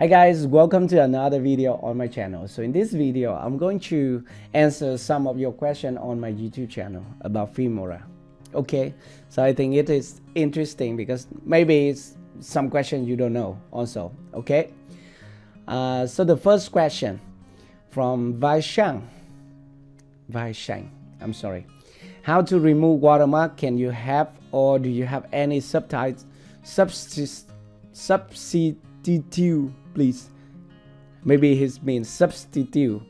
Hi guys, welcome to another video on my channel. So in this video, I'm going to answer some of your questions on my YouTube channel about Filmora. Okay, so I think it is interesting because maybe it's some questions you don't know also. Okay, so the first question from Vaishang, I'm sorry. How to remove watermark? Can you have or do you have any substitute, please? Maybe his means substitute.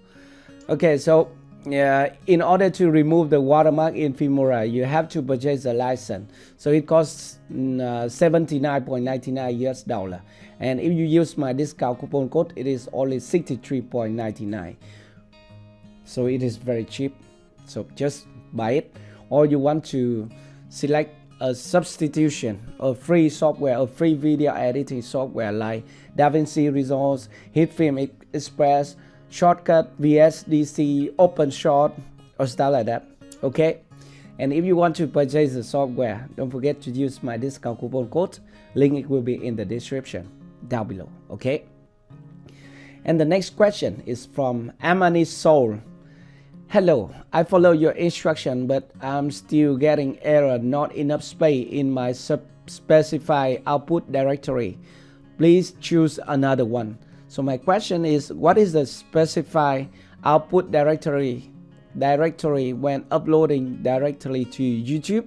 Okay, so in order to remove the watermark in Filmora, you have to purchase a license. So it costs $79.99 US dollar, and if you use my discount coupon code, it is only $63.99. So it is very cheap. So just buy it, or you want to select a substitution, a free software, a free video editing software like DaVinci Resolve, HitFilm Express, Shortcut, VSDC, OpenShot, or stuff like that. Okay, and if you want to purchase the software, don't forget to use my discount coupon code. Link will be in the description down below. Okay, and the next question is from Amani Soul. Hello, I follow your instruction, but I'm still getting error, not enough space in my specified output directory. Please choose another one. So my question is, what is the specified output directory when uploading directly to YouTube?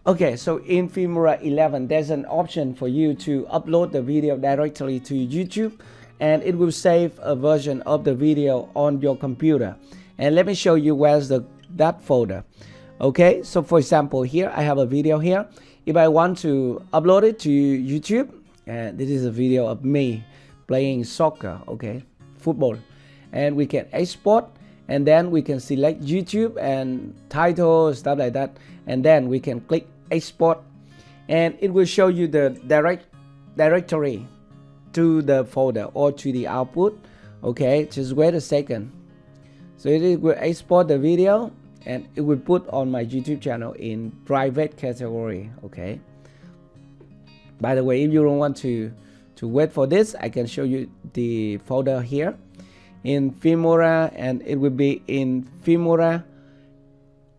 Okay, so in Filmora 11, there's an option for you to upload the video directly to YouTube, and it will save a version of the video on your computer. And let me show you where's that folder. Okay, so for example, here I have a video here. If I want to upload it to YouTube, and this is a video of me playing soccer, okay, football, and we can export, and then we can select YouTube and title, stuff like that, and then we can click export, and it will show you the directory to the folder or to the output. Okay, just wait a second. So it will export the video and it will put on my YouTube channel in private category. Okay, by the way, if you don't want to wait for this, I can show you the folder here in Filmora, and it will be in Filmora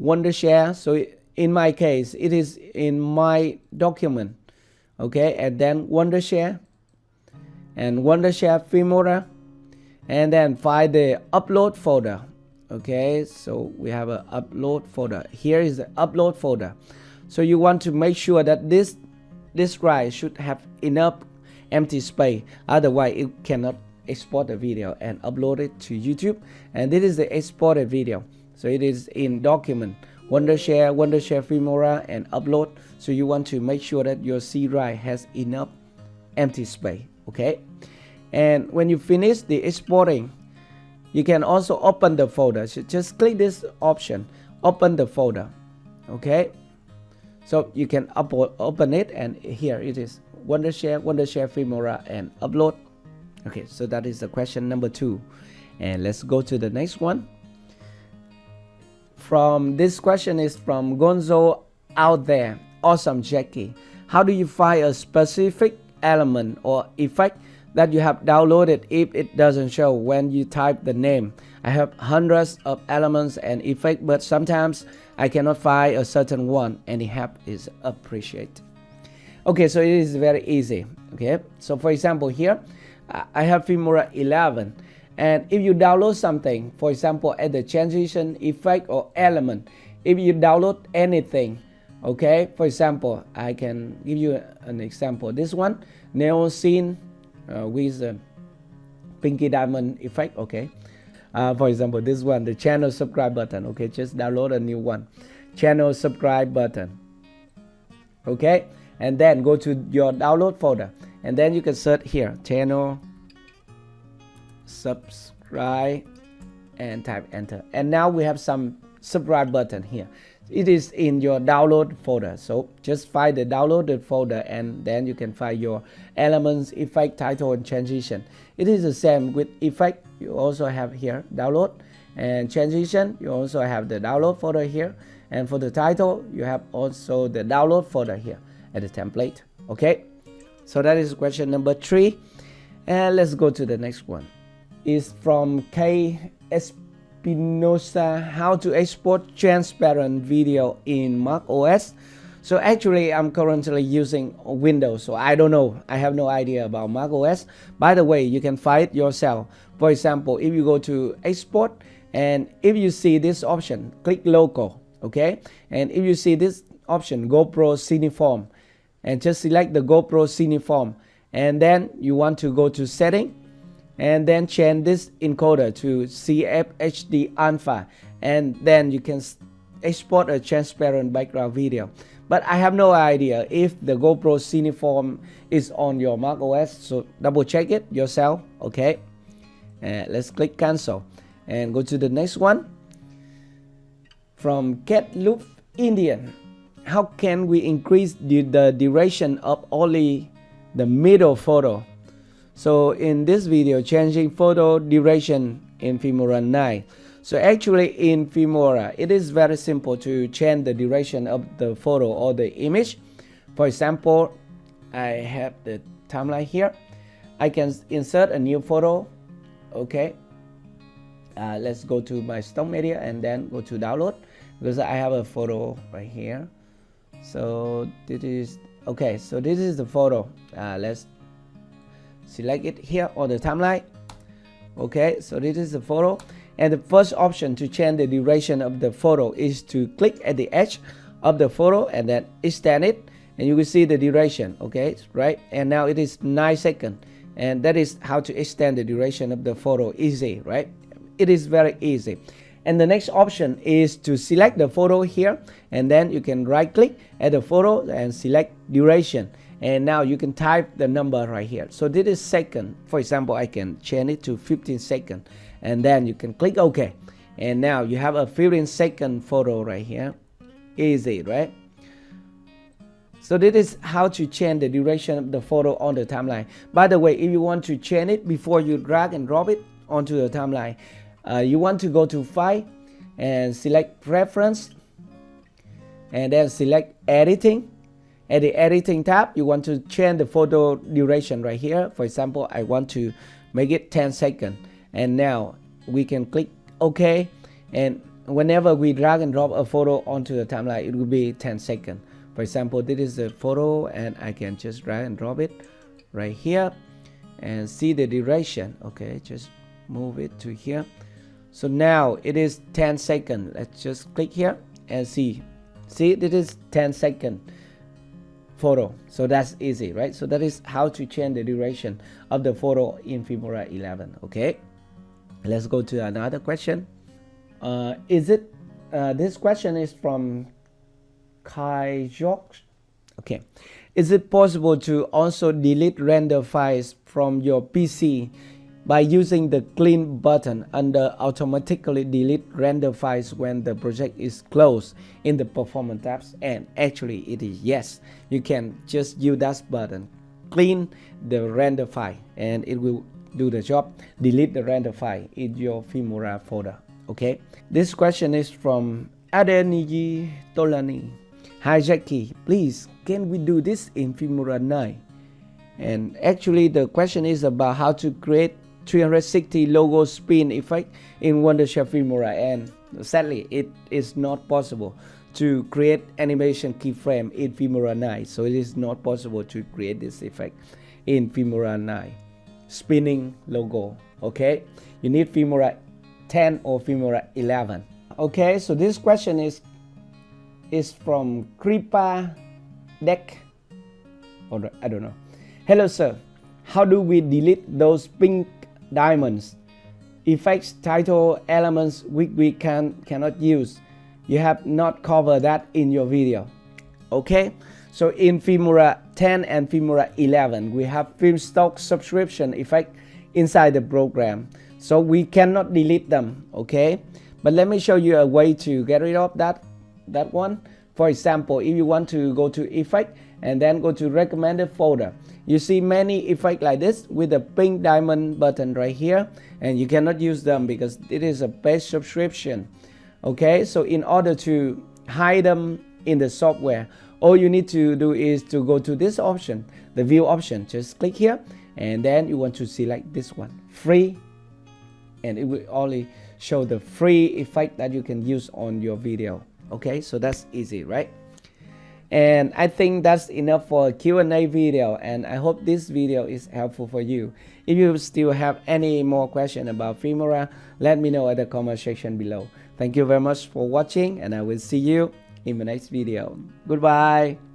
Wondershare. So in my case, it is in my document. Okay, and then Wondershare and Wondershare Filmora, and then find the upload folder. Okay, so we have an upload folder. Here is the upload folder. So you want to make sure that this drive should have enough empty space, otherwise it cannot export the video and upload it to YouTube. And this is the exported video, so it is in document, Wondershare Filmora, and upload. So you want to make sure that your C drive has enough empty space. Okay, and when you finish the exporting, you can also open the folder. So just click this option, open the folder. Okay, so you can open it, and here it is, Wondershare Filmora, and upload. Okay, so that is the question number 2, and let's go to the next one. From this question is from Gonzo out there. Awesome, Jacky. How do you find a specific element or effect that you have downloaded if it doesn't show when you type the name? I have hundreds of elements and effects, but sometimes I cannot find a certain one. Any help is appreciated. Okay, so it is very easy. Okay, so for example, here I have Filmora 11, and if you download something, for example, at the transition effect or element, if you download anything, okay, for example, I can give you an example. This one, neon scene with a pinky diamond effect. Okay, for example, this one, the channel subscribe button. Okay, just download a new one, channel subscribe button. Okay, and then go to your download folder, and then you can search here, channel subscribe, and type enter, and now we have some subscribe button here. It is in your download folder, so just find the downloaded folder, and then you can find your elements, effect, title, and transition. It is the same with effect. You also have here download, and transition you also have the download folder here, and for the title you have also the download folder here at the template. Okay, so that is question number 3. And let's go to the next one. It's from K. Espinosa, how to export transparent video in Mac OS. So actually I'm currently using Windows, so I don't know, I have no idea about Mac OS. By the way, you can find it yourself. For example, if you go to export, and if you see this option, click local, okay? And if you see this option, GoPro Cineform, and just select the GoPro Cineform, and then you want to go to setting, and then change this encoder to CFHD alpha, and then you can export a transparent background video. But I have no idea if the GoPro Cineform is on your Mac OS, so double check it yourself, okay? Let's click cancel and go to the next one. From Cat Loop Indian, how can we increase the duration of only the middle photo? So in this video, changing photo duration in Filmora 9. So actually in Filmora, it is very simple to change the duration of the photo or the image. For example, I have the timeline here. I can insert a new photo, okay? Let's go to my stock media and then go to download, because I have a photo right here. So this is, okay, so this is the photo. Let's select it here on the timeline. Okay, so this is the photo, and the first option to change the duration of the photo is to click at the edge of the photo and then extend it, and you will see the duration, okay, right? And now it is 9 seconds, and that is how to extend the duration of the photo. Easy, right? It is very easy. And the next option is to select the photo here, and then you can right click at the photo and select duration, and now you can type the number right here. So this is second. For example, I can change it to 15 seconds, and then you can click OK, and now you have a 15-second photo right here. Easy, right? So this is how to change the duration of the photo on the timeline. By the way, if you want to change it before you drag and drop it onto the timeline, you want to go to File and select Preference, and then select Editing. At the Editing tab, you want to change the photo duration right here. For example, I want to make it 10 seconds, and now we can click OK, and whenever we drag and drop a photo onto the timeline, it will be 10 seconds. For example, this is the photo, and I can just drag and drop it right here and see the duration. Okay, just move it to here. So now it is 10 seconds. Let's just click here and see this is 10 seconds photo. So that's easy, right? So that is how to change the duration of the photo in Filmora 11. Okay, let's go to another question. This question is from Kai George. Okay, is it possible to also delete render files from your PC by using the clean button under automatically delete render files when the project is closed in the performance tabs? And actually it is yes. You can just use that button, clean the render file, and it will do the job, delete the render file in your Filmora folder. Okay, this question is from Adeniji Tolani. Hi Jacky, please can we do this in Filmora 9? And actually the question is about how to create 360 logo spin effect in Wondershare Filmora, and sadly it is not possible to create animation keyframe in Filmora 9. So it is not possible to create this effect in Filmora 9 spinning logo. Okay, you need Filmora 10 or Filmora 11. Okay, so this question is from Kripa Deck, or I don't know. Hello sir, how do we delete those pink diamonds, effects, title elements which we cannot use? You have not covered that in your video. Okay, so in Filmora 10 and Filmora 11 we have film stock subscription effect inside the program, so we cannot delete them. Okay, but let me show you a way to get rid of that one. For example, if you want to go to effect and then go to recommended folder, you see many effects like this with the pink diamond button right here, and you cannot use them because it is a paid subscription. Okay, so in order to hide them in the software, all you need to do is to go to this option, the view option. Just click here and then you want to select this one, free, and it will only show the free effect that you can use on your video. Okay, so that's easy, right? And I think that's enough for a Q&A video, and I hope this video is helpful for you. If you still have any more questions about Filmora, let me know at the comment section below. Thank you very much for watching, and I will see you in the next video. Goodbye.